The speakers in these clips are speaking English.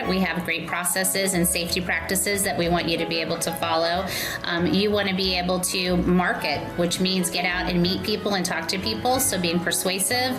We have great processes and safety practices that we want you to be able to follow. You want to be able to market, which means get out and meet people and talk to people. So being persuasive,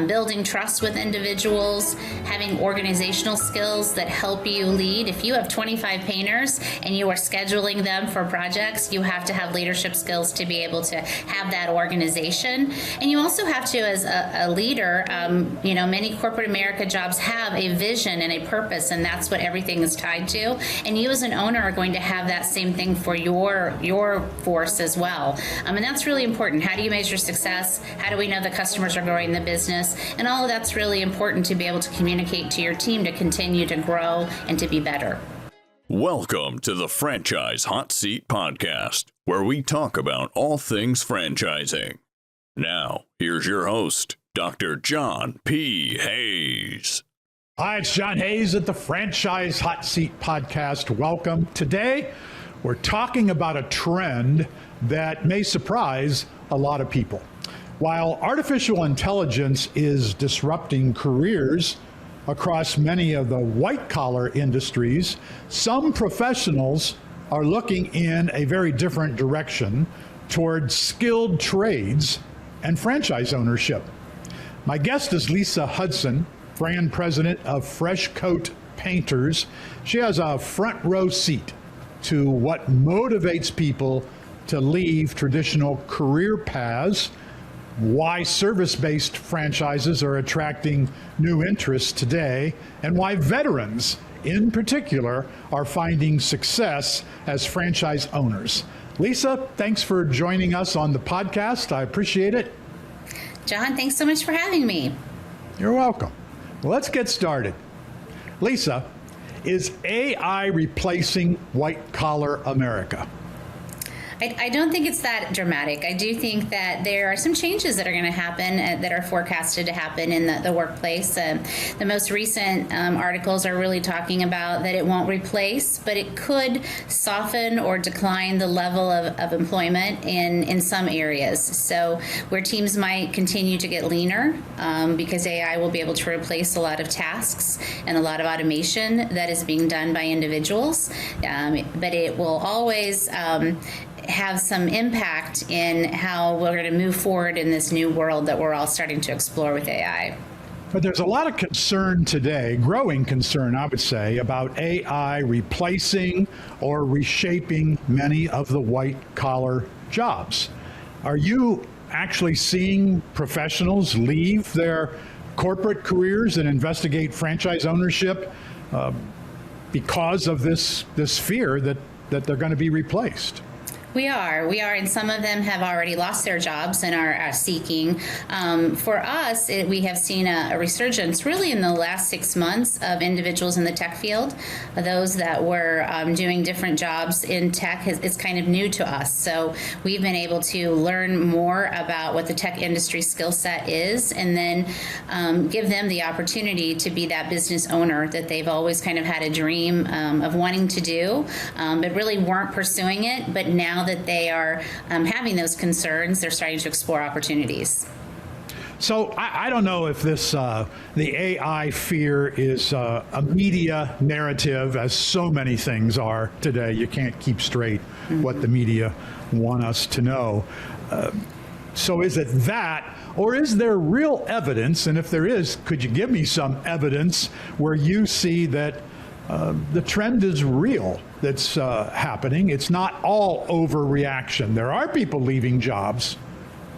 building trust with individuals, having organizational skills that help you lead. If you have 25 painters and you are scheduling them for projects, you have to have leadership skills to be able to have that organization. And you also have to, as a leader, many corporate America jobs have a vision and a purpose, and that's what everything is tied to. And you as an owner are going to have that same thing for your force as well. And that's really important. How do you measure success? How do we know the customers are growing the business? And all of that's really important to be able to communicate to your team to continue to grow and to be better. Welcome to the Franchise Hot Seat Podcast, where we talk about all things franchising. Now, here's your host, Dr. John P. Hayes. Hi, it's John Hayes at the Franchise Hot Seat Podcast. Welcome. Today, we're talking about a trend that may surprise a lot of people. While artificial intelligence is disrupting careers across many of the white-collar industries, some professionals are looking in a very different direction toward skilled trades and franchise ownership. My guest is Lisa Hudson, brand president of Fresh Coat Painters. She has a front row seat to what motivates people to leave traditional career paths, why service-based franchises are attracting new interest today, and why veterans in particular are finding success as franchise owners. Lisa, thanks for joining us on the podcast. I appreciate it. John, thanks so much for having me. You're welcome. Well, let's get started. Lisa, is AI replacing white-collar America? I don't think it's that dramatic. I do think that there are some changes that are going to happen that are forecasted to happen in the workplace. The most recent articles are really talking about that it won't replace, but it could soften or decline the level of employment in some areas. So where teams might continue to get leaner because AI will be able to replace a lot of tasks and a lot of automation that is being done by individuals. But it will always have some impact in how we're going to move forward in this new world that we're all starting to explore with AI. But there's a lot of concern today, growing concern, I would say, about AI replacing or reshaping many of the white-collar jobs. Are you actually seeing professionals leave their corporate careers and investigate franchise ownership because of this fear that they're going to be replaced? We are, and some of them have already lost their jobs and are seeking. For us, we have seen a resurgence really in the last 6 months of individuals in the tech field. Those that were doing different jobs in tech is kind of new to us. So we've been able to learn more about what the tech industry skill set is and then give them the opportunity to be that business owner that they've always kind of had a dream of wanting to do, but really weren't pursuing it. But now that they are having those concerns, they're starting to explore opportunities. So I don't know if this the AI fear is a media narrative, as so many things are today. You can't keep straight what the media want us to know. So is it that, or is there real evidence? And if there is, could you give me some evidence where you see that the trend is real that's happening? It's not all overreaction. There are people leaving jobs.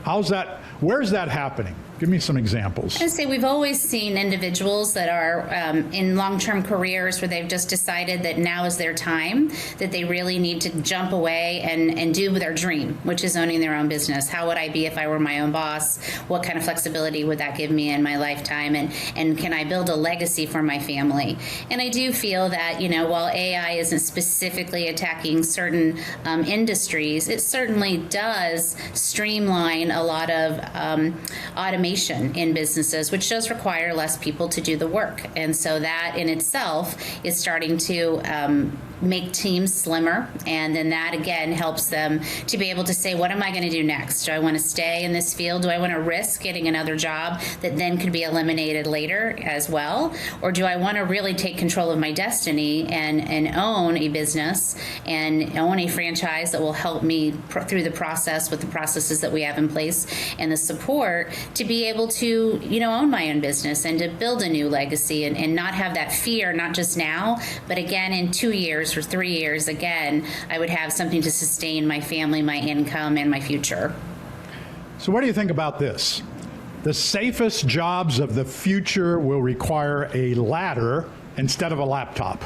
How's that? Where's that happening? Give me some examples. I'd say we've always seen individuals that are in long-term careers where they've just decided that now is their time, that they really need to jump away and do their dream, which is owning their own business. How would I be if I were my own boss? What kind of flexibility would that give me in my lifetime? And can I build a legacy for my family? And I do feel that, while AI isn't specifically attacking certain industries, it certainly does streamline a lot of automation in businesses, which does require less people to do the work. And so that in itself is starting to make teams slimmer, and then that again helps them to be able to say, what am I going to do next? Do I want to stay in this field? Do I want to risk getting another job that then could be eliminated later as well? Or do I want to really take control of my destiny and own a business and own a franchise that will help me through the process with the processes that we have in place and the support to be able to, own my own business and to build a new legacy and not have that fear, not just now, but again in 2 years or 3 years, again, I would have something to sustain my family, my income, and my future. So what do you think about this? The safest jobs of the future will require a ladder instead of a laptop.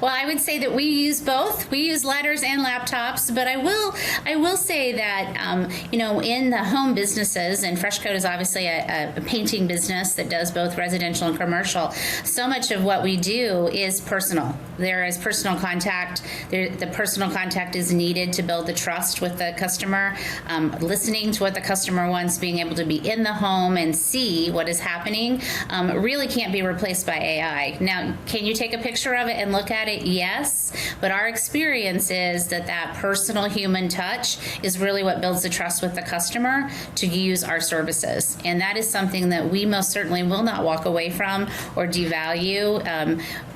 Well, I would say that we use both. We use ladders and laptops, but I will say that in the home businesses, and Fresh Coat is obviously a painting business that does both residential and commercial. So much of what we do is personal. There is personal contact. The personal contact is needed to build the trust with the customer. Listening to what the customer wants, being able to be in the home and see what is happening, really can't be replaced by AI. Now, can you take a picture of it and look at it? Yes, but our experience is that personal human touch is really what builds the trust with the customer to use our services. And that is something that we most certainly will not walk away from or devalue.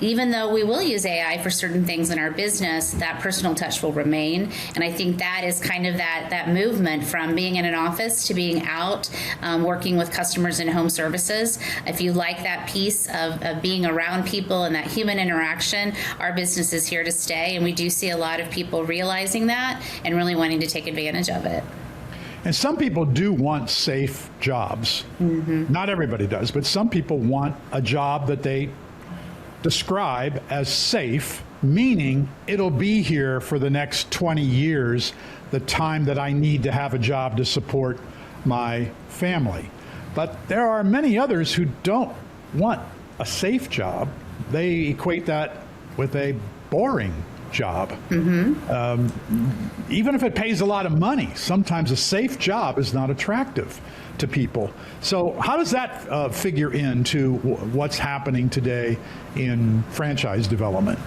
Even though we will use AI for certain things in our business, that personal touch will remain. And I think that is kind of that movement from being in an office to being out, working with customers in home services. If you like that piece of being around people and that human interaction, our business is here to stay, and we do see a lot of people realizing that and really wanting to take advantage of it. And some people do want safe jobs. Mm-hmm. Not everybody does, but some people want a job that they describe as safe, meaning it'll be here for the next 20 years, the time that I need to have a job to support my family. But there are many others who don't want a safe job. They equate that with a boring job. Mm-hmm. Even if it pays a lot of money, sometimes a safe job is not attractive to people. So how does that figure into what's happening today in franchise development?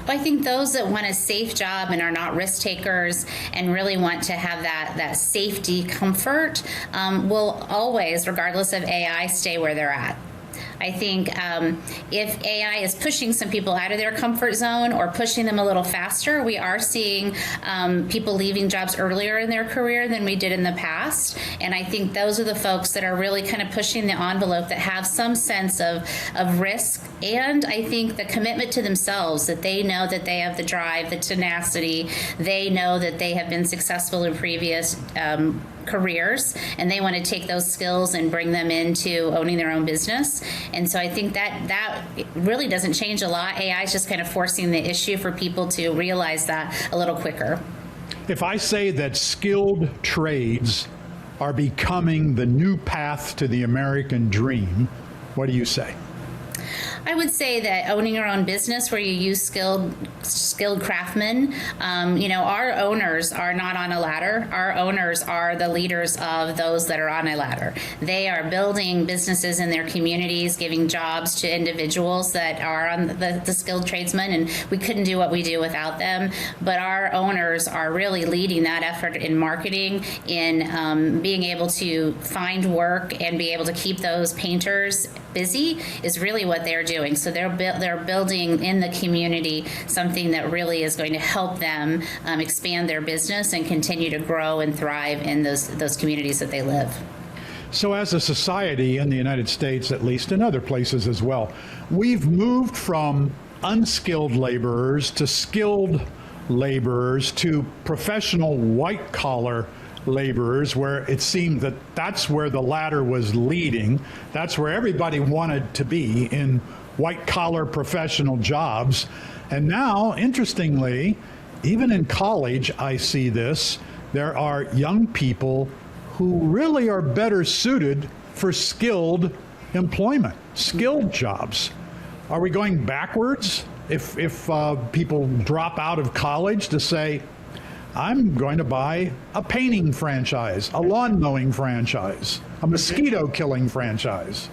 Well, I think those that want a safe job and are not risk takers and really want to have that safety comfort will always, regardless of AI, stay where they're at. I think if AI is pushing some people out of their comfort zone or pushing them a little faster, we are seeing people leaving jobs earlier in their career than we did in the past. And I think those are the folks that are really kind of pushing the envelope, that have some sense of risk, and I think the commitment to themselves, that they know that they have the drive, the tenacity, they know that they have been successful in previous careers, and they want to take those skills and bring them into owning their own business. And so I think that really doesn't change a lot. AI is just kind of forcing the issue for people to realize that a little quicker. If I say that skilled trades are becoming the new path to the American dream, what do you say? I would say that owning your own business where you use skilled craftsmen, our owners are not on a ladder. Our owners are the leaders of those that are on a ladder. They are building businesses in their communities, giving jobs to individuals that are on the skilled tradesmen, and we couldn't do what we do without them. But our owners are really leading that effort in marketing, in being able to find work and be able to keep those painters busy is really what they're doing. So they're building in the community something that really is going to help them expand their business and continue to grow and thrive in those communities that they live. So as a society in the United States, at least, and other places as well, we've moved from unskilled laborers to skilled laborers to professional white-collar laborers, where it seemed that that's where the ladder was leading. That's where everybody wanted to be, in white-collar professional jobs. And now, interestingly, even in college, I see this, there are young people who really are better suited for skilled employment, skilled jobs. Are we going backwards if people drop out of college to say, I'm going to buy a painting franchise, a lawn mowing franchise, a mosquito killing franchise?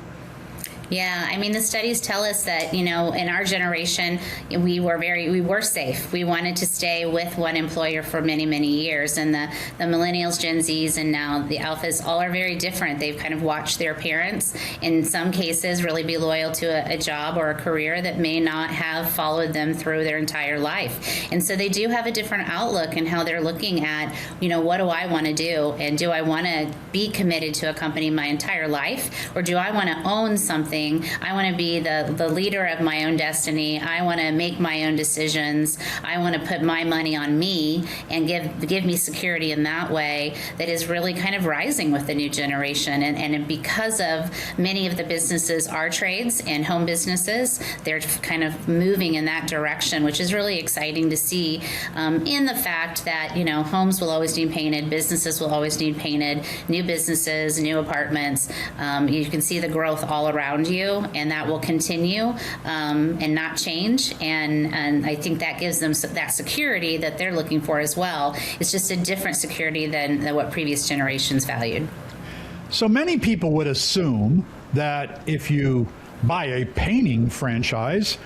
Yeah, I mean, the studies tell us that, in our generation, we were safe. We wanted to stay with one employer for many, many years. And the millennials, Gen Zs, and now the alphas all are very different. They've kind of watched their parents, in some cases, really be loyal to a job or a career that may not have followed them through their entire life. And so they do have a different outlook in how they're looking at, what do I want to do? And do I want to be committed to a company my entire life? Or do I want to own something? I want to be the leader of my own destiny. I want to make my own decisions. I want to put my money on me and give me security in that way. That is really kind of rising with the new generation. And because of many of the businesses are trades and home businesses, they're kind of moving in that direction, which is really exciting to see, in the fact that, homes will always need painted, businesses will always need painted, new businesses, new apartments. You can see the growth all around you, and that will continue and not change. And I think that gives them that security that they're looking for as well. It's just a different security than what previous generations valued. So many people would assume that if you buy a painting franchise,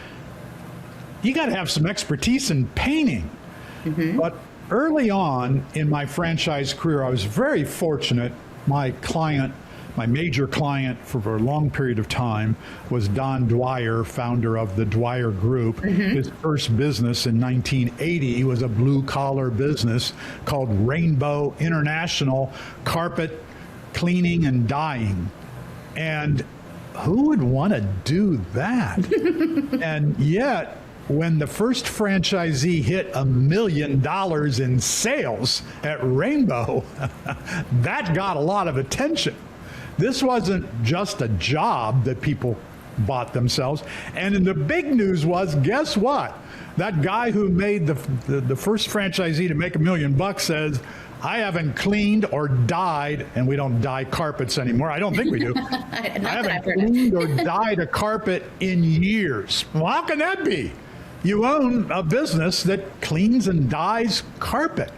you got to have some expertise in painting. Mm-hmm. But early on in my franchise career, I was very fortunate. My major client for a long period of time was Don Dwyer, founder of the Dwyer Group. Mm-hmm. His first business in 1980 was a blue-collar business called Rainbow International Carpet Cleaning and Dyeing. And who would want to do that? And yet, when the first franchisee hit $1 million in sales at Rainbow, that got a lot of attention. This wasn't just a job that people bought themselves. And then the big news was, guess what? That guy who made the first franchisee to make $1 million says, I haven't cleaned or dyed, and we don't dye carpets anymore. I don't think we do. I haven't cleaned or dyed a carpet in years. Well, how can that be? You own a business that cleans and dyes carpet.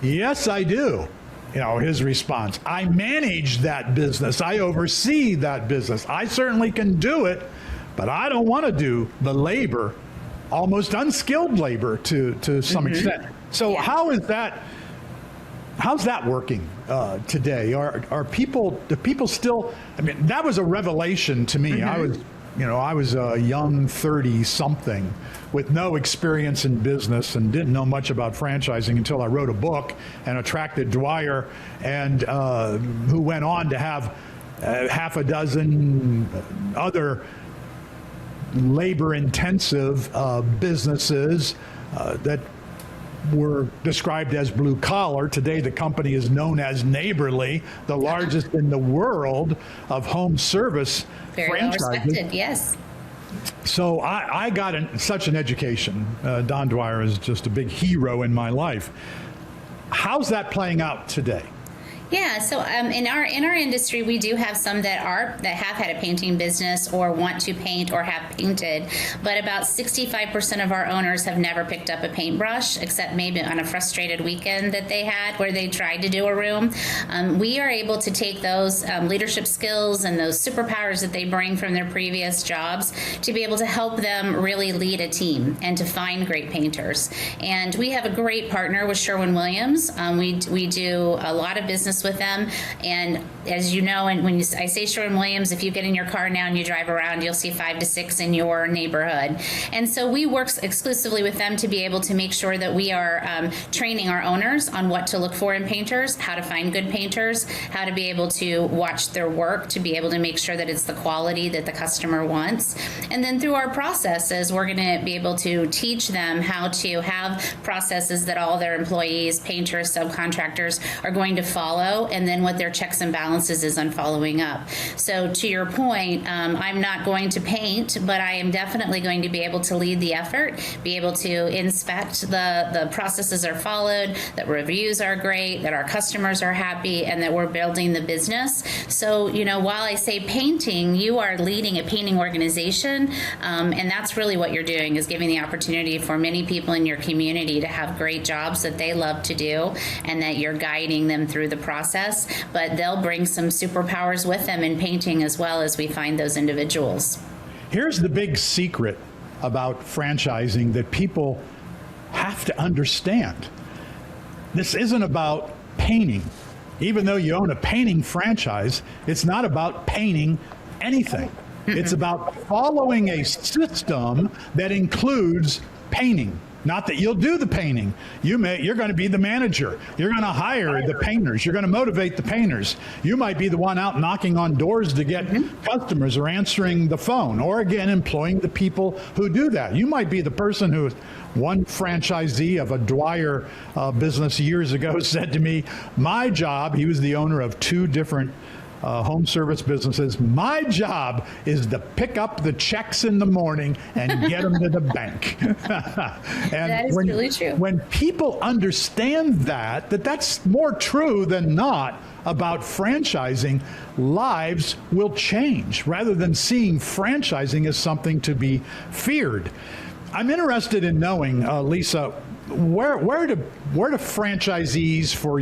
Yes, I do. His response, I manage that business. I oversee that business. I certainly can do it, but I don't want to do the labor, almost unskilled labor to some extent. So yeah. How's that working today? Do people still, that was a revelation to me. Mm-hmm. I was a young 30-something with no experience in business and didn't know much about franchising until I wrote a book and attracted Dwyer, and who went on to have half a dozen other labor-intensive businesses that were described as blue collar. Today, the company is known as Neighborly, the largest in the world of home service Very franchises. Well respected, yes. So I got such an education. Don Dwyer is just a big hero in my life. How's that playing out today? Yeah, so in our industry, we do have some that have had a painting business or want to paint or have painted, but about 65% of our owners have never picked up a paintbrush, except maybe on a frustrated weekend that they had where they tried to do a room. We are able to take those leadership skills and those superpowers that they bring from their previous jobs to be able to help them really lead a team and to find great painters. And we have a great partner with Sherwin-Williams. We do a lot of business with them, and as you know, and I say Sherwin-Williams, if you get in your car now and you drive around, you'll see 5 to 6 in your neighborhood. And so we work exclusively with them to be able to make sure that we are training our owners on what to look for in painters, how to find good painters, how to be able to watch their work, to be able to make sure that it's the quality that the customer wants. And then through our processes, we're going to be able to teach them how to have processes that all their employees, painters, subcontractors are going to follow, and then what their checks and balances is on following up. So to your point, I'm not going to paint, but I am definitely going to be able to lead the effort, be able to inspect the processes are followed, that reviews are great, that our customers are happy, and that we're building the business. So, while I say painting, you are leading a painting organization, and that's really what you're doing, is giving the opportunity for many people in your community to have great jobs that they love to do, and that you're guiding them through the process, but they'll bring bring some superpowers with them in painting as well as we find those individuals. Here's the big secret about franchising that people have to understand. This isn't about painting. Even though you own a painting franchise, it's not about painting anything. It's about following a system that includes painting. Not that you'll do the painting. You're going to be the manager. You're going to hire the painters. You're going to motivate the painters. You might be the one out knocking on doors to get customers or answering the phone, or again, employing the people who do that. You might be the person who, one franchisee of a Dwyer business years ago said to me, my job, he was the owner of two different home service businesses. My job is to pick up the checks in the morning and get them to the bank. And that is really true. When people understand that's more true than not about franchising, lives will change rather than seeing franchising as something to be feared. I'm interested in knowing, Lisa, where do franchisees for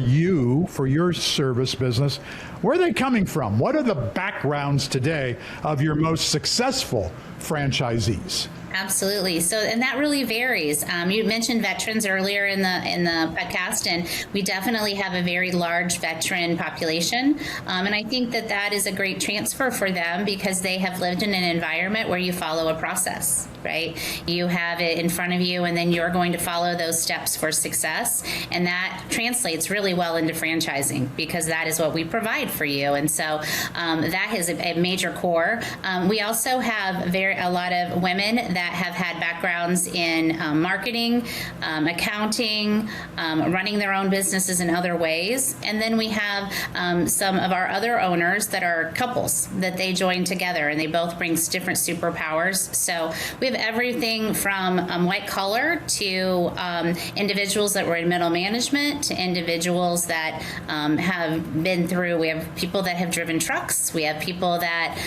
your service business, where are they coming from? What are the backgrounds today of your most successful franchisees? Absolutely. So, and that really varies. You mentioned veterans earlier in the podcast, and we definitely have a very large veteran population. And I think that is a great transfer for them because they have lived in an environment where you follow a process, right? You have it in front of you, and then you're going to follow those steps for success. And that translates really well into franchising because that is what we provide for you. And so that is a major core. We also have a lot of women that have had backgrounds in marketing, accounting, running their own businesses in other ways. And then we have some of our other owners that are couples that they join together and they both bring different superpowers. So we have everything from white collar to individuals that were in middle management to individuals that have been through. We have people that have driven trucks. We have people that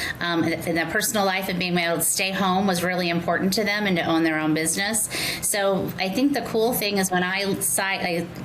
in their personal life of being able to stay home was really important to them and to own their own business. So I think the cool thing is when I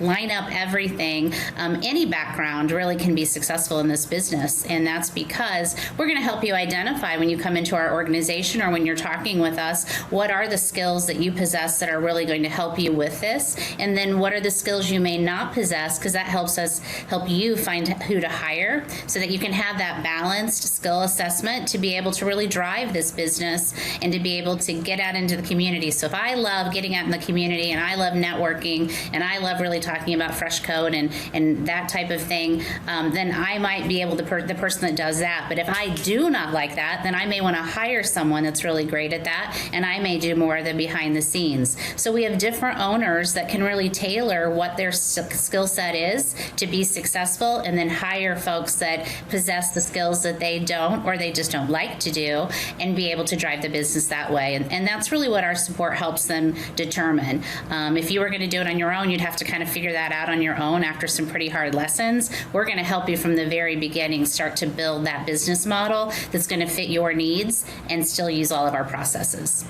line up everything, any background really can be successful in this business. And that's because we're going to help you identify when you come into our organization or when you're talking with us, what are the skills that you possess that are really going to help you with this? And then what are the skills you may not possess? Because that helps us help you find who to hire so that you can have that balanced skill assessment to be able to really drive this business and to be able to get out into the community. So if I love getting out in the community and I love networking and I love really talking about fresh code and that type of thing, then I might be able to the person that does that. But if I do not like that, then I may want to hire someone that's really great at that, and I may do more of the behind the scenes. So we have different owners that can really tailor what their skill set is to be successful, and then hire folks that possess the skills that they don't or they just don't like to do and be able to drive the business that way. And that's really what our support helps them determine. If you were going to do it on your own, you'd have to kind of figure that out on your own after some pretty hard lessons. We're going to help you from the very beginning start to build that business model that's going to fit your needs and still use all of our processes.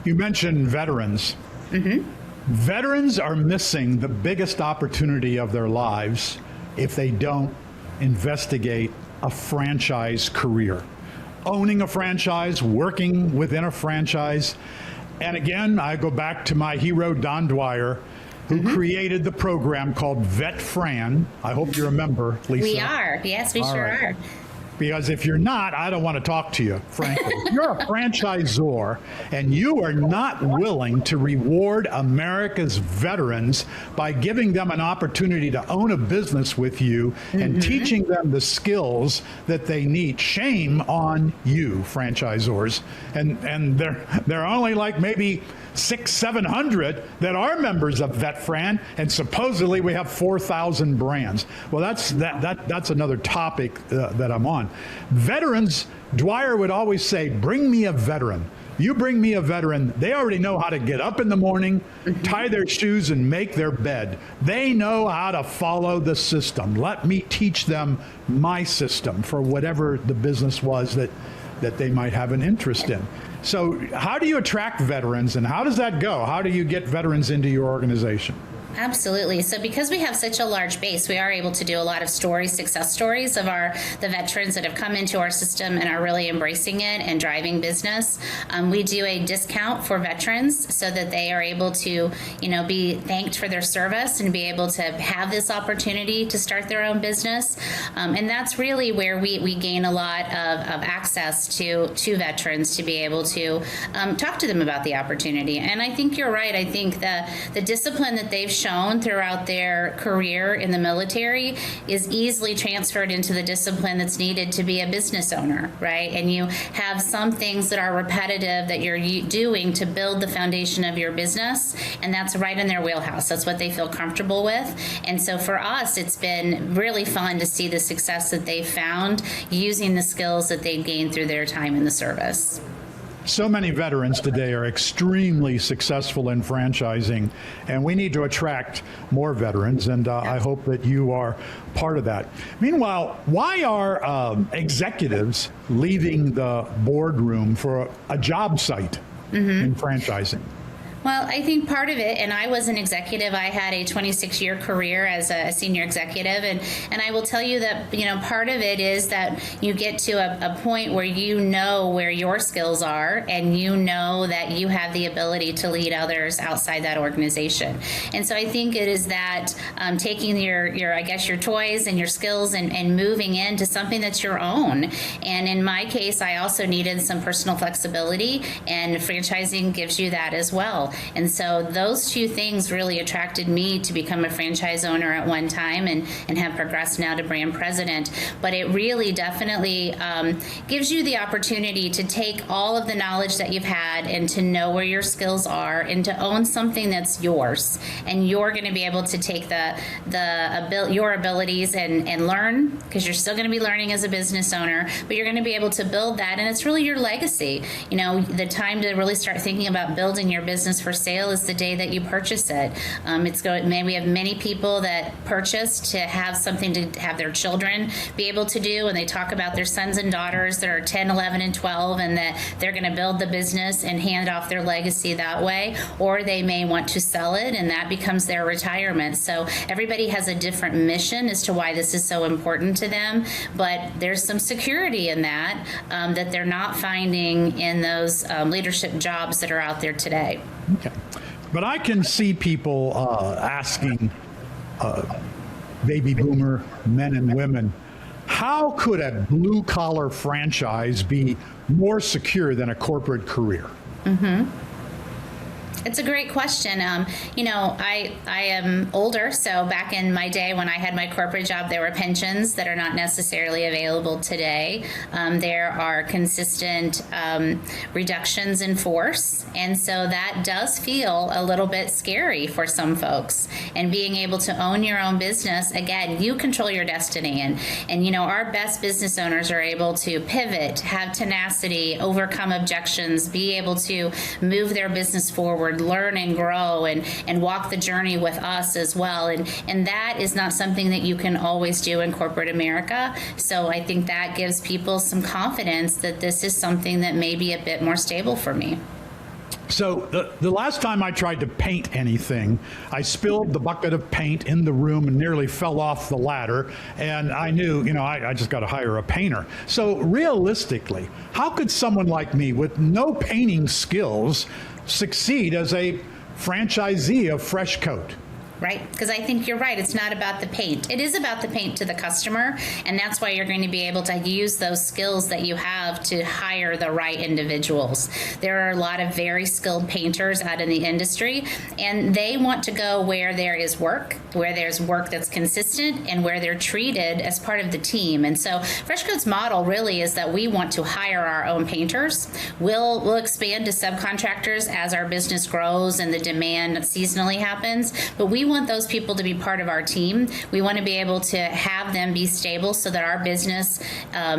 You mentioned veterans. Mm-hmm. Veterans are missing the biggest opportunity of their lives if they don't investigate a franchise career. Owning a franchise, working within a franchise. And again, I go back to my hero, Don Dwyer, who created the program called Vet Fran. I hope you remember, Lisa. We are. Yes, we sure are. Because if you're not, I don't want to talk to you, frankly. You're a franchisor, and you are not willing to reward America's veterans by giving them an opportunity to own a business with you and teaching them the skills that they need. Shame on you, franchisors. And there are only like maybe 600-700 that are members of VetFran, and supposedly we have 4,000 brands. Well, that's another topic that I'm on. Veterans, Dwyer would always say, bring me a veteran. You bring me a veteran, they already know how to get up in the morning, tie their shoes, and make their bed. They know how to follow the system. Let me teach them my system for whatever the business was that they might have an interest in. So how do you attract veterans, and how does that go? How do you get veterans into your organization? Absolutely. So because we have such a large base, we are able to do a lot of success stories of the veterans that have come into our system and are really embracing it and driving business. We do a discount for veterans so that they are able to, be thanked for their service and be able to have this opportunity to start their own business. And that's really where we gain a lot of access to veterans to be able to talk to them about the opportunity. And I think you're right. I think the discipline that they've shown throughout their career in the military is easily transferred into the discipline that's needed to be a business owner, right? And you have some things that are repetitive that you're doing to build the foundation of your business, and that's right in their wheelhouse. That's what they feel comfortable with. And so for us, it's been really fun to see the success that they've found using the skills that they've gained through their time in the service. So many veterans today are extremely successful in franchising, and we need to attract more veterans, and I hope that you are part of that. Meanwhile, why are executives leaving the boardroom for a job site in franchising? Well, I think part of it, and I was an executive, I had a 26-year career as a senior executive, and I will tell you that, part of it is that you get to a point where you know where your skills are, and you know that you have the ability to lead others outside that organization. And so I think it is that taking your toys and your skills and moving into something that's your own. And in my case, I also needed some personal flexibility, and franchising gives you that as well. And so those two things really attracted me to become a franchise owner at one time and have progressed now to brand president. But it really definitely gives you the opportunity to take all of the knowledge that you've had and to know where your skills are and to own something that's yours. And you're going to be able to take your abilities and learn, because you're still going to be learning as a business owner, but you're going to be able to build that. And it's really your legacy. The time to really start thinking about building your business for sale is the day that you purchase it. We have many people that purchase to have something to have their children be able to do, and they talk about their sons and daughters that are 10, 11, and 12, and that they're going to build the business and hand off their legacy that way, or they may want to sell it, and that becomes their retirement. So everybody has a different mission as to why this is so important to them, but there's some security in that that they're not finding in those leadership jobs that are out there today. Okay. But I can see people asking baby boomer men and women, how could a blue-collar franchise be more secure than a corporate career? It's a great question. I am older, so back in my day when I had my corporate job, there were pensions that are not necessarily available today. There are consistent reductions in force, and so that does feel a little bit scary for some folks. And being able to own your own business, again, you control your destiny, and our best business owners are able to pivot, have tenacity, overcome objections, be able to move their business forward, learn and grow and walk the journey with us as well. And that is not something that you can always do in corporate America. So I think that gives people some confidence that this is something that may be a bit more stable for me. So the last time I tried to paint anything, I spilled the bucket of paint in the room and nearly fell off the ladder. And I knew, I just got to hire a painter. So realistically, how could someone like me with no painting skills succeed as a franchisee of Fresh Coat? Right? Because I think you're right. It's not about the paint. It is about the paint to the customer, and that's why you're going to be able to use those skills that you have to hire the right individuals. There are a lot of very skilled painters out in the industry, and they want to go where there is work, where there's work that's consistent, and where they're treated as part of the team. And so Fresh Coat's model really is that we want to hire our own painters. We'll expand to subcontractors as our business grows and the demand seasonally happens, but we want those people to be part of our team. We want to be able to have them be stable so that our business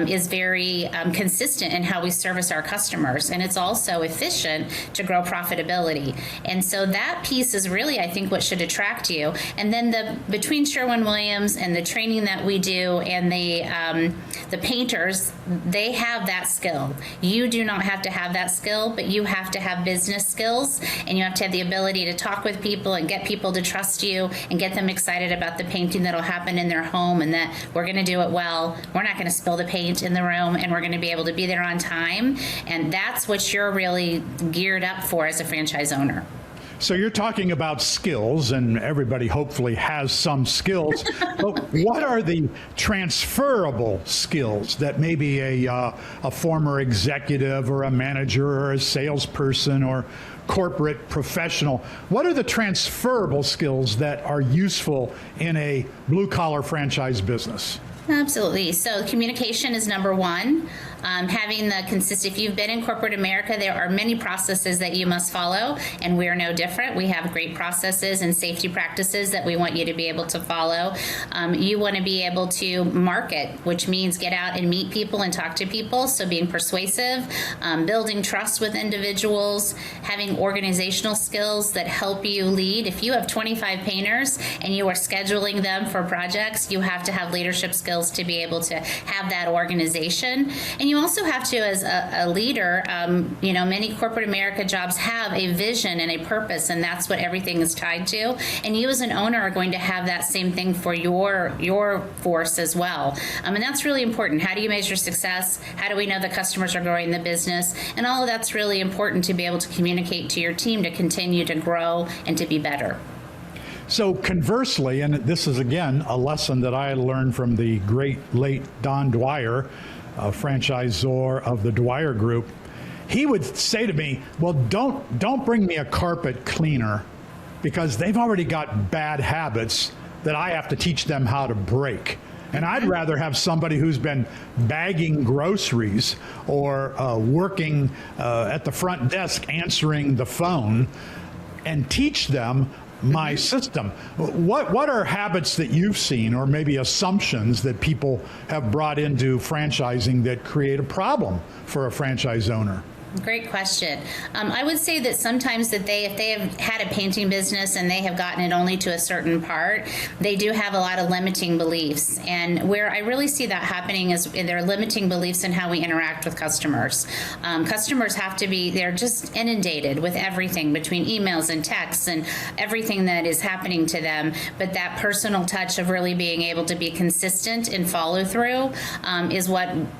is very consistent in how we service our customers. And it's also efficient to grow profitability. And so that piece is really, I think, what should attract you. And then between Sherwin-Williams and the training that we do and the painters, they have that skill. You do not have to have that skill, but you have to have business skills, and you have to have the ability to talk with people and get people to trust trust you and get them excited about the painting that'll happen in their home and that we're going to do it well. We're not going to spill the paint in the room, and we're going to be able to be there on time. And that's what you're really geared up for as a franchise owner. So you're talking about skills, and everybody hopefully has some skills. But what are the transferable skills that maybe a former executive or a manager or a salesperson or corporate professional, what are the transferable skills that are useful in a blue-collar franchise business? Absolutely. So communication is number one. Having the if you've been in corporate America, there are many processes that you must follow, and we're no different. We have great processes and safety practices that we want you to be able to follow. You want to be able to market, which means get out and meet people and talk to people. So being persuasive, building trust with individuals, having organizational skills that help you lead. If you have 25 painters and you are scheduling them for projects, you have to have leadership skills to be able to have that organization. And you also have to, as a leader, many corporate America jobs have a vision and a purpose, and that's what everything is tied to. And you as an owner are going to have that same thing for your force as well. And that's really important. How do you measure success? How do we know the customers are growing the business? And all of that's really important to be able to communicate to your team to continue to grow and to be better. So conversely, and this is again a lesson that I learned from the great late Don Dwyer, franchisor of the Dwyer Group, he would say to me, well, don't bring me a carpet cleaner because they've already got bad habits that I have to teach them how to break. And I'd rather have somebody who's been bagging groceries or working at the front desk answering the phone and teach them my system. What are habits that you've seen, or maybe assumptions that people have brought into franchising that create a problem for a franchise owner? Great question. I would say that sometimes that if they have had a painting business and they have gotten it only to a certain part, they do have a lot of limiting beliefs. And where I really see that happening is their limiting beliefs in how we interact with customers. Customers have to they're just inundated with everything between emails and texts and everything that is happening to them. But that personal touch of really being able to be consistent and follow through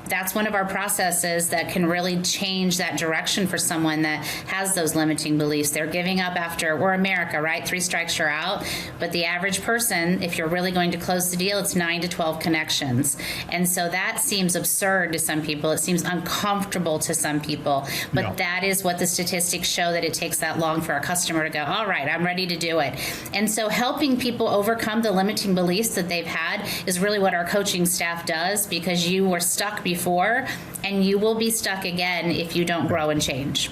that's one of our processes that can really change that direction for someone that has those limiting beliefs. They're giving up we're America, right? 3 strikes, you're out. But the average person, if you're really going to close the deal, it's 9 to 12 connections. And so that seems absurd to some people. It seems uncomfortable to some people. But That is what the statistics show, that it takes that long for a customer to go, all right, I'm ready to do it. And so helping people overcome the limiting beliefs that they've had is really what our coaching staff does, because you were stuck before and you will be stuck again if you don't grow and change.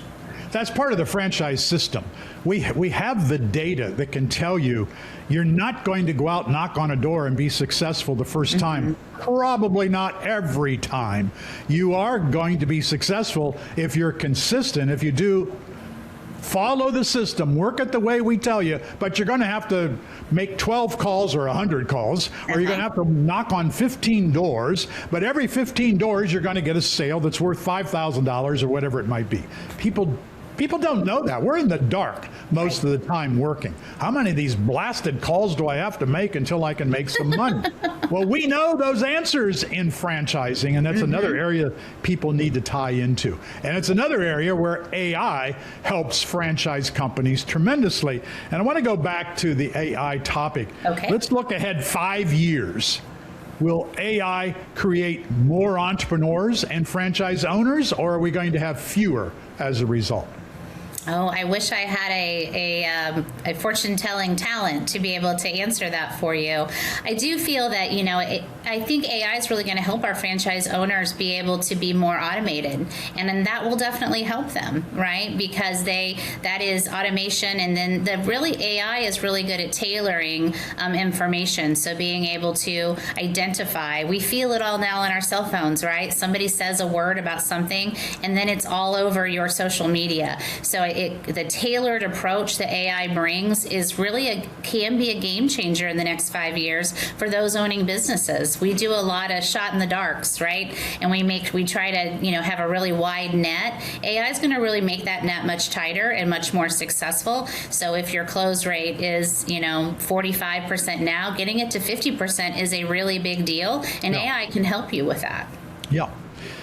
That's part of the franchise system. We have the data that can tell you you're not going to go out, knock on a door, and be successful the first time. Probably not every time. You are going to be successful if you're consistent, if you do follow the system, work it the way we tell you, but you're going to have to make 12 calls or 100 calls, or you're going to have to knock on 15 doors, but every 15 doors you're going to get a sale that's worth $5,000 or whatever it might be. People don't know that. We're in the dark most of the time working. How many of these blasted calls do I have to make until I can make some money? Well, we know those answers in franchising, and that's another area people need to tie into. And it's another area where AI helps franchise companies tremendously. And I want to go back to the AI topic. Okay. Let's look ahead 5 years. Will AI create more entrepreneurs and franchise owners, or are we going to have fewer as a result? Oh, I wish I had a fortune-telling talent to be able to answer that for you. I do feel that, I think AI is really going to help our franchise owners be able to be more automated. And then that will definitely help them, right? Because that is automation. And then AI is really good at tailoring information. So being able to identify, we feel it all now on our cell phones, right? Somebody says a word about something and then it's all over your social media. So the tailored approach that AI brings is really can be a game changer in the next 5 years for those owning businesses. We do a lot of shot in the darks, right? And we try to, have a really wide net. AI is going to really make that net much tighter and much more successful. So if your close rate is, 45% now, getting it to 50% is a really big deal, and AI can help you with that. Yeah.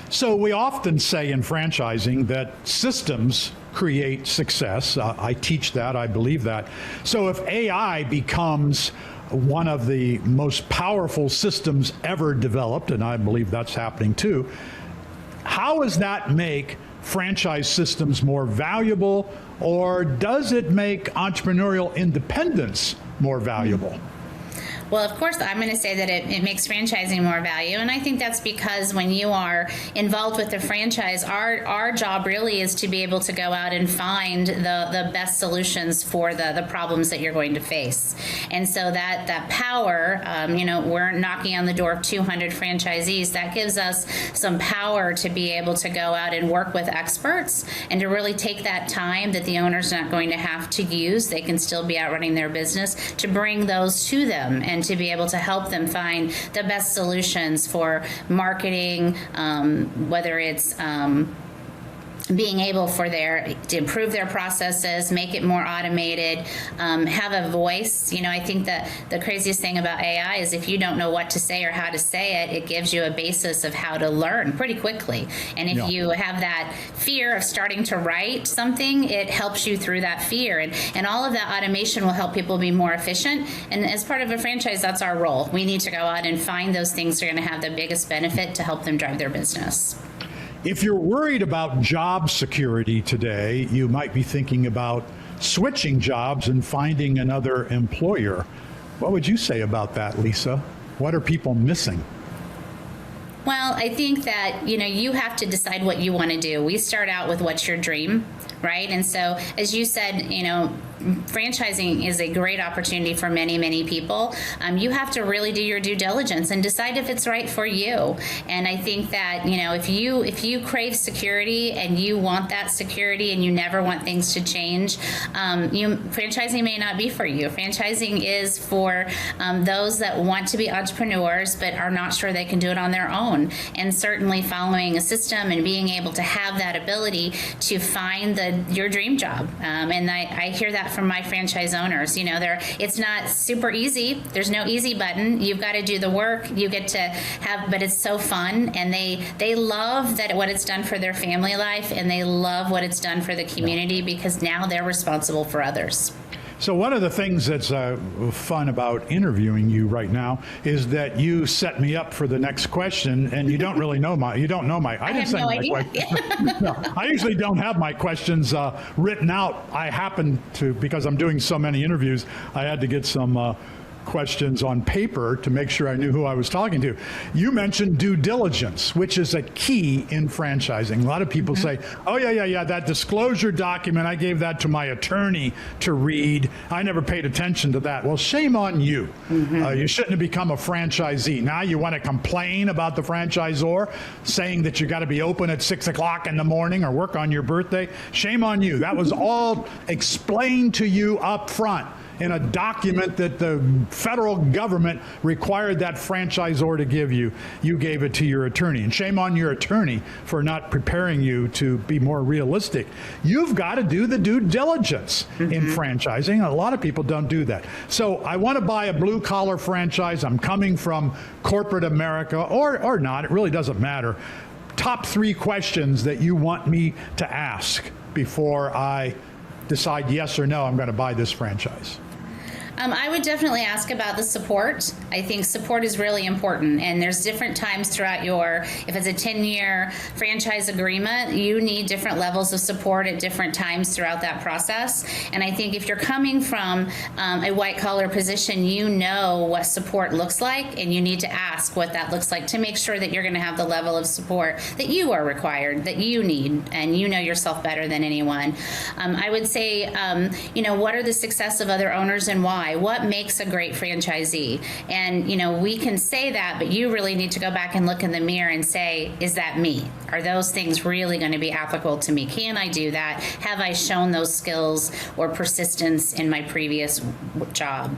So we often say in franchising that systems create success. I teach that. I believe that. So if AI becomes one of the most powerful systems ever developed, and I believe that's happening too, how does that make franchise systems more valuable, or does it make entrepreneurial independence more valuable? Well, of course, I'm going to say that it makes franchising more value. And I think that's because when you are involved with the franchise, our job really is to be able to go out and find the best solutions for the problems that you're going to face. And so that power, we're knocking on the door of 200 franchisees. That gives us some power to be able to go out and work with experts and to really take that time that the owner's not going to have to use. They can still be out running their business, to bring those to them and to be able to help them find the best solutions for marketing, whether it's being able to improve their processes, make it more automated, have a voice. I think that the craziest thing about AI is if you don't know what to say or how to say it, it gives you a basis of how to learn pretty quickly. And if you have that fear of starting to write something, it helps you through that fear. And all of that automation will help people be more efficient. And as part of a franchise, that's our role. We need to go out and find those things that are going to have the biggest benefit to help them drive their business. If you're worried about job security today, you might be thinking about switching jobs and finding another employer. What would you say about that, Lisa? What are people missing? Well, I think that, you have to decide what you want to do. We start out with what's your dream, right? And so, as you said, franchising is a great opportunity for many, many people. You have to really do your due diligence and decide if it's right for you. And I think that, if you crave security and you want that security and you never want things to change, franchising may not be for you. Franchising is for those that want to be entrepreneurs but are not sure they can do it on their own. And certainly following a system and being able to have that ability to find your dream job. And I hear that from my franchise owners. It's not super easy. There's no easy button. You've got to do the work. You get to but it's so fun. And they love what it's done for their family life, and they love what it's done for the community, because now they're responsible for others. So one of the things that's fun about interviewing you right now is that you set me up for the next question, and you don't really know I didn't have say no my idea. question. No, I usually don't have my questions written out. I happen to, because I'm doing so many interviews, I had to get some questions on paper to make sure I knew who I was talking to. You mentioned due diligence, which is a key in franchising. A lot of people say, oh, yeah, that disclosure document, I gave that to my attorney to read. I never paid attention to that. Well, shame on you. You shouldn't have become a franchisee. Now you want to complain about the franchisor saying that you got to be open at 6 o'clock in the morning or work on your birthday. Shame on you. That was all explained to you up front in a document that the federal government required that franchisor to give you. You gave it to your attorney. And shame on your attorney for not preparing you to be more realistic. You've got to do the due diligence in franchising. A lot of people don't do that. So I want to buy a blue-collar franchise. I'm coming from corporate America, or not. It really doesn't matter. Top 3 questions that you want me to ask before I decide yes or no, I'm going to buy this franchise. I would definitely ask about the support. I think support is really important, and there's different times throughout if it's a 10-year franchise agreement, you need different levels of support at different times throughout that process. And I think if you're coming from a white-collar position, you know what support looks like, and you need to ask what that looks like to make sure that you're going to have the level of support that you are required, that you need, and you know yourself better than anyone. I would say, what are the success of other owners and why? What makes a great franchisee? And, we can say that, but you really need to go back and look in the mirror and say, is that me? Are those things really going to be applicable to me? Can I do that? Have I shown those skills or persistence in my previous job?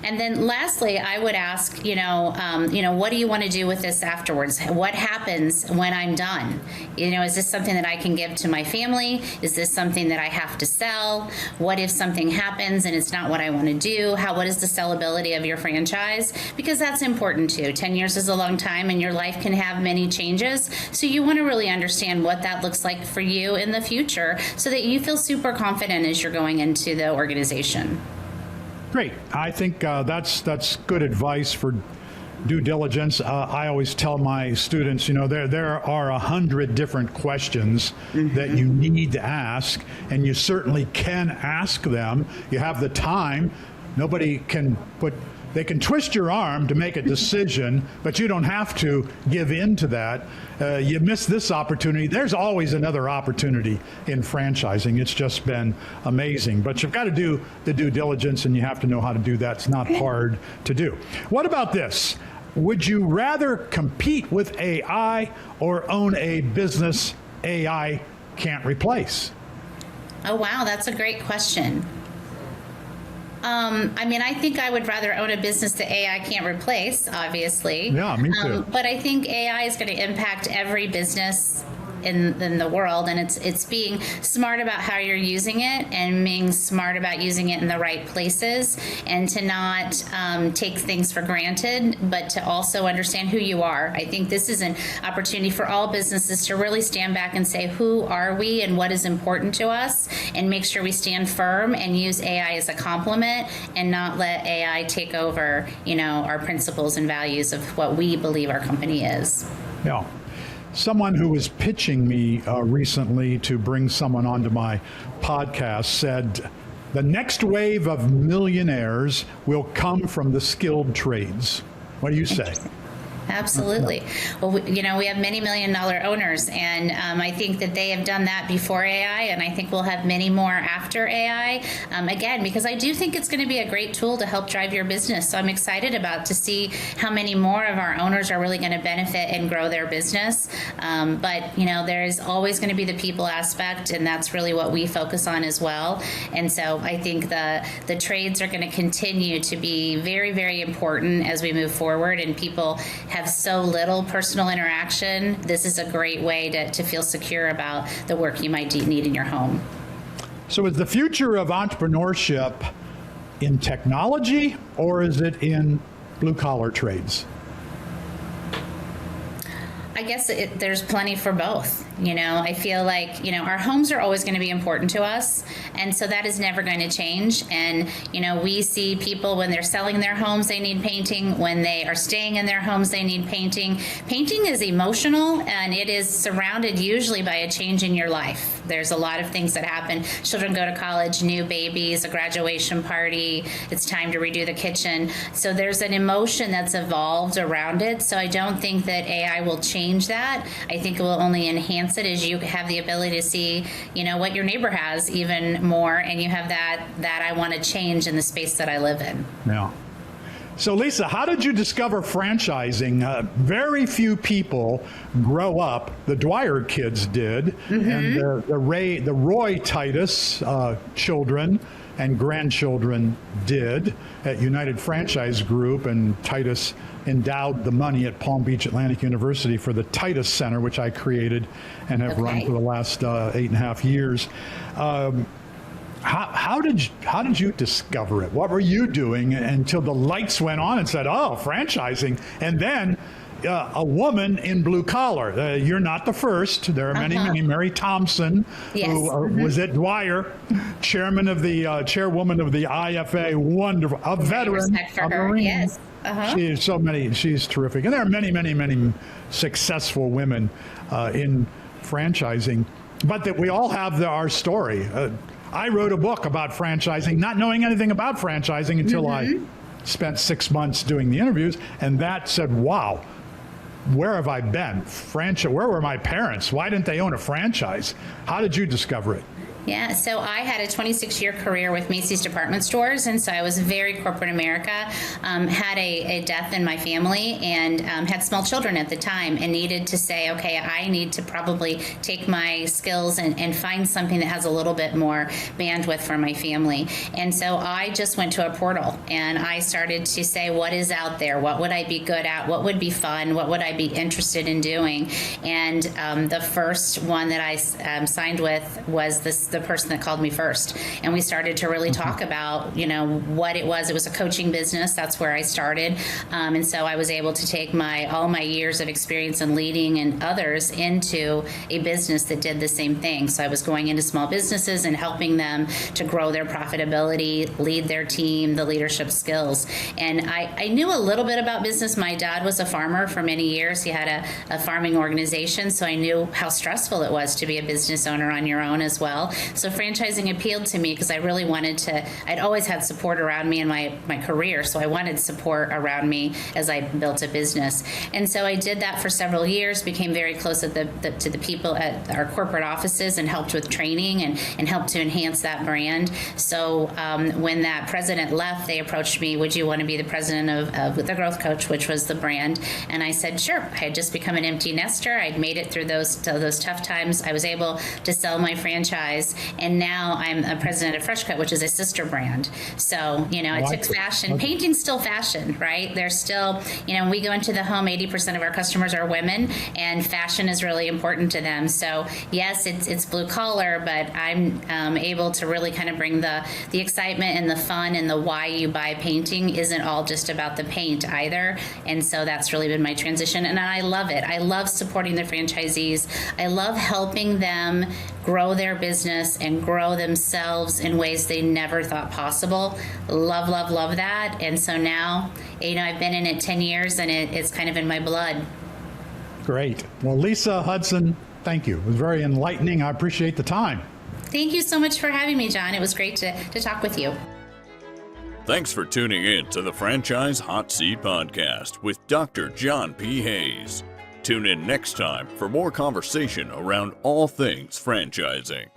And then lastly, I would ask, what do you want to do with this afterwards? What happens when I'm done? Is this something that I can give to my family? Is this something that I have to sell? What if something happens and it's not what I want to do? What is the sellability of your franchise? Because that's important too. 10 years is a long time and your life can have many changes. So you want to really understand what that looks like for you in the future so that you feel super confident as you're going into the organization. Great. I think that's good advice for due diligence. I always tell my students, there are 100 different questions that you need to ask, and you certainly can ask them. You have the time. Nobody can they can twist your arm to make a decision, but you don't have to give in to that. You miss this opportunity. There's always another opportunity in franchising. It's just been amazing. But you've got to do the due diligence, and you have to know how to do that. It's not hard to do. What about this? Would you rather compete with AI or own a business AI can't replace? Oh, wow. That's a great question. I think I would rather own a business that AI can't replace, obviously. Yeah, me too. But I think AI is going to impact every business in the world, and it's being smart about how you're using it and being smart about using it in the right places, and to not take things for granted, but to also understand who you are. I think this is an opportunity for all businesses to really stand back and say, who are we and what is important to us, and make sure we stand firm and use AI as a complement and not let AI take over, our principles and values of what we believe our company is. Yeah. Someone who was pitching me recently to bring someone onto my podcast said, the next wave of millionaires will come from the skilled trades. What do you say? Absolutely. Well, we have many $1 million owners, and I think that they have done that before AI, and I think we'll have many more after AI. Again, because I do think it's going to be a great tool to help drive your business. So I'm excited to see how many more of our owners are really going to benefit and grow their business. But there is always going to be the people aspect, and that's really what we focus on as well. And so I think the trades are going to continue to be very, very important as we move forward, and people have so little personal interaction. This is a great way to feel secure about the work you might need in your home. So is the future of entrepreneurship in technology, or is it in blue-collar trades? I guess there's plenty for both. I feel like, our homes are always going to be important to us. And so that is never going to change. And, we see people when they're selling their homes, they need painting. When they are staying in their homes, they need painting. Painting is emotional, and it is surrounded usually by a change in your life. There's a lot of things that happen. Children go to college, new babies, a graduation party. It's time to redo the kitchen. So there's an emotion that's evolved around it. So I don't think that AI will change that. I think it will only enhance it as you have the ability to see, what your neighbor has even more, and you have that I want to change in the space that I live in. Yeah. So Lisa, how did you discover franchising? Very few people grow up. The Dwyer kids did, and the Roy Titus children and grandchildren did at United Franchise Group, and Titus endowed the money at Palm Beach Atlantic University for the Titus Center, which I created and have run for the last 8.5 years. How did you discover it? What were you doing until the lights went on and said, oh, franchising? And then a woman in blue collar. You're not the first. There are many. Mary Thompson, who was at Dwyer, chairwoman of the IFA, wonderful, a veteran, a Marine. Yes. She's terrific. And there are many successful women in franchising, but that we all have our story. I wrote a book about franchising, not knowing anything about franchising until I spent 6 months doing the interviews, and that said, wow, where have I been? Where were my parents? Why didn't they own a franchise? How did you discover it? Yeah, so I had a 26-year career with Macy's department stores, and so I was very corporate America, had a death in my family, and had small children at the time, and needed to say, okay, I need to probably take my skills and find something that has a little bit more bandwidth for my family. And so I just went to a portal, and I started to say, what is out there? What would I be good at? What would be fun? What would I be interested in doing? And the first one that I signed with was the person that called me first, and we started to really talk about what it was. It was a coaching business. That's where I started, and so I was able to take all my years of experience in leading and others into a business that did the same thing. So I was going into small businesses and helping them to grow their profitability, lead their team, the leadership skills. And I knew a little bit about business. My dad was a farmer for many years. He had a farming organization, so I knew how stressful it was to be a business owner on your own as well. So franchising appealed to me because I really wanted to. I'd always had support around me in my career, so I wanted support around me as I built a business. And so I did that for several years, became very close to the people at our corporate offices and helped with training and helped to enhance that brand. So when that president left, they approached me, would you want to be the president of the Growth Coach, which was the brand? And I said, sure. I had just become an empty nester. I'd made it through those tough times. I was able to sell my franchise, and now I'm a president of Fresh Cut, which is a sister brand. So, it took fashion. Okay. Painting's still fashion, right? There's still, when we go into the home, 80% of our customers are women, and fashion is really important to them. So, yes, it's blue collar, but I'm able to really kind of bring the excitement and the fun and the why you buy painting isn't all just about the paint either. And so that's really been my transition, and I love it. I love supporting the franchisees. I love helping them grow their business and grow themselves in ways they never thought possible. Love, love, love that. And so now, I've been in it 10 years, and it's kind of in my blood. Great. Well, Lisa, Hudson, thank you. It was very enlightening. I appreciate the time. Thank you so much for having me, John. It was great to talk with you. Thanks for tuning in to the Franchise Hot Seat Podcast with Dr. John P. Hayes. Tune in next time for more conversation around all things franchising.